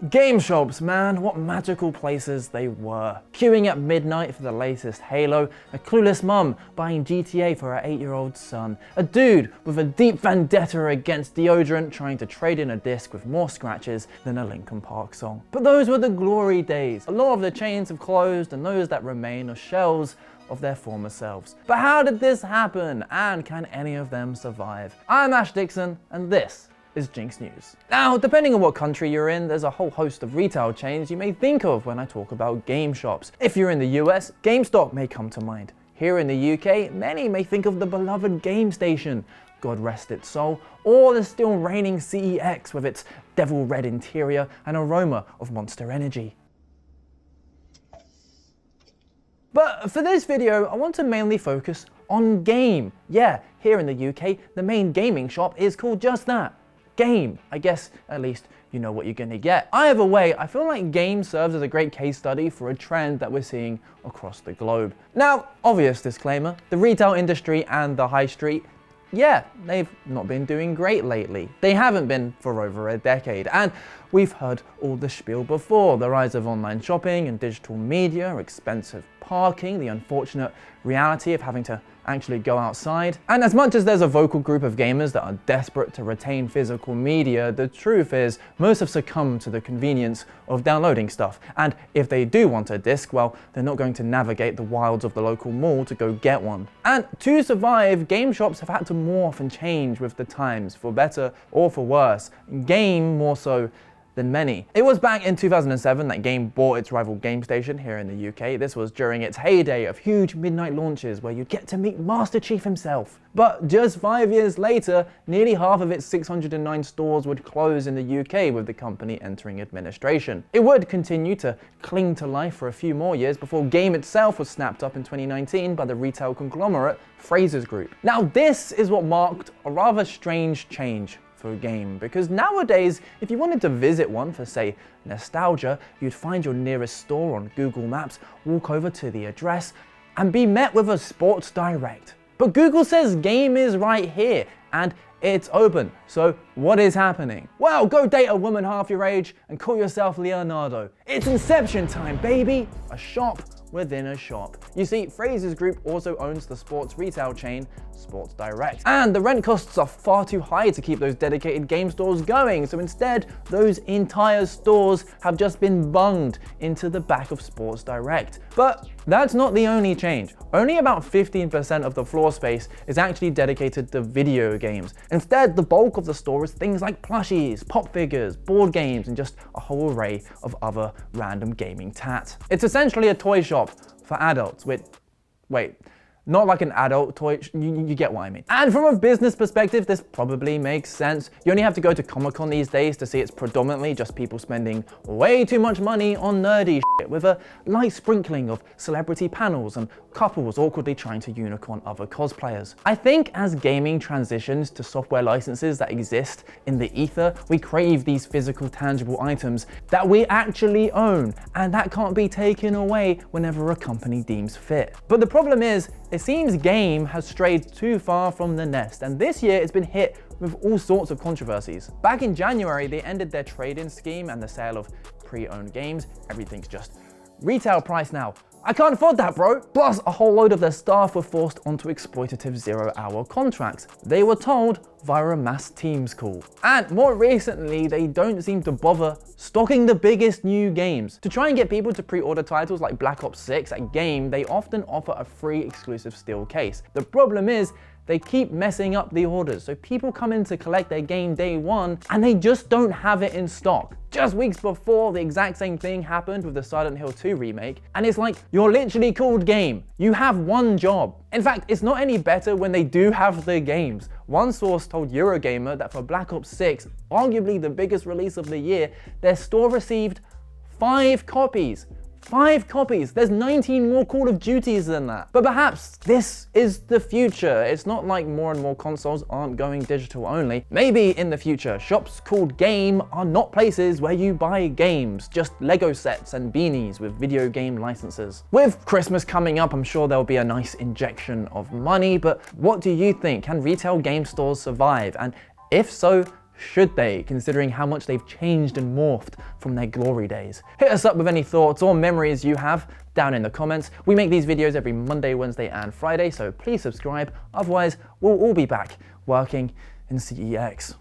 Game shops, man, what magical places they were. Queuing at midnight for the latest Halo, a clueless mum buying GTA for her 8-year-old son, a dude with a deep vendetta against deodorant trying to trade in a disc with more scratches than a Linkin Park song. But those were the glory days. A lot of the chains have closed and those that remain are shells of their former selves. But how did this happen, and can any of them survive? I'm Ash Dixon, and this is GINX News. Now, depending on what country you're in, there's a whole host of retail chains you may think of when I talk about game shops. If you're in the US, GameStop may come to mind. Here in the UK, many may think of the beloved Gamestation, God rest its soul, or the still reigning CEX with its devil red interior and aroma of Monster Energy. But for this video, I want to mainly focus on Game. Yeah, here in the UK, the main gaming shop is called just that. Game. I guess at least you know what you're gonna get. Either way, I feel like Game serves as a great case study for a trend that we're seeing across the globe. Now, obvious disclaimer, the retail industry and the high street, yeah, they've not been doing great lately. They haven't been for over a decade, and we've heard all the spiel before. The rise of online shopping and digital media, expensive parking, the unfortunate reality of having to actually go outside. And as much as there's a vocal group of gamers that are desperate to retain physical media, the truth is most have succumbed to the convenience of downloading stuff. And if they do want a disc, well, they're not going to navigate the wilds of the local mall to go get one. And to survive, game shops have had to morph and change with the times, for better or for worse. Game more so than many. It was back in 2007 that Game bought its rival Gamestation here in the UK. This was during its heyday of huge midnight launches where you'd get to meet Master Chief himself. But just 5 years later, nearly half of its 609 stores would close in the UK with the company entering administration. It would continue to cling to life for a few more years before Game itself was snapped up in 2019 by the retail conglomerate Frasers Group. Now this is what marked a rather strange change for a Game, because nowadays, if you wanted to visit one for, say, nostalgia, you'd find your nearest store on Google Maps, walk over to the address, and be met with a Sports Direct. But Google says Game is right here, and it's open. So what is happening? Well, go date a woman half your age and call yourself Leonardo. It's Inception time, baby! A shop within a shop. You see, Frasers Group also owns the sports retail chain Sports Direct. And the rent costs are far too high to keep those dedicated game stores going, so instead, those entire stores have just been bunged into the back of Sports Direct. But that's not the only change. Only about 15% of the floor space is actually dedicated to video games. Instead, the bulk of the store is things like plushies, pop figures, board games, and just a whole array of other random gaming tat. It's essentially a toy shop for adults with, wait, not like an adult toy, you get what I mean. And from a business perspective, this probably makes sense. You only have to go to Comic-Con these days to see it's predominantly just people spending way too much money on nerdy shit, with a light sprinkling of celebrity panels and couples awkwardly trying to unicorn other cosplayers. I think as gaming transitions to software licenses that exist in the ether, we crave these physical, tangible items that we actually own, and that can't be taken away whenever a company deems fit. But the problem is, it seems Game has strayed too far from the nest, and this year it's been hit with all sorts of controversies. Back in January, they ended their trade-in scheme and the sale of pre-owned games. Everything's just retail price now. I can't afford that, bro. Plus, a whole load of their staff were forced onto exploitative 0-hour contracts. They were told via a mass Teams call. And more recently, they don't seem to bother stocking the biggest new games. To try and get people to pre-order titles like Black Ops 6 at Game, they often offer a free exclusive steel case. The problem is, they keep messing up the orders, so people come in to collect their game day one and they just don't have it in stock. Just weeks before, the exact same thing happened with the Silent Hill 2 remake, and it's like, you're literally called Game. You have one job. In fact, it's not any better when they do have the games. One source told Eurogamer that for Black Ops 6, arguably the biggest release of the year, their store received 5 copies. 5 copies. There's 19 more Call of Duties than that. But perhaps this is the future. It's not like more and more consoles aren't going digital only. Maybe in the future, shops called Game are not places where you buy games, just Lego sets and beanies with video game licenses. With Christmas coming up, I'm sure there'll be a nice injection of money, but what do you think? Can retail game stores survive? And if so, Should they, considering how much they've changed and morphed from their glory days? Hit us up with any thoughts or memories you have down in the comments. We make these videos every Monday, Wednesday, and Friday, so please subscribe. Otherwise, we'll all be back working in CEX.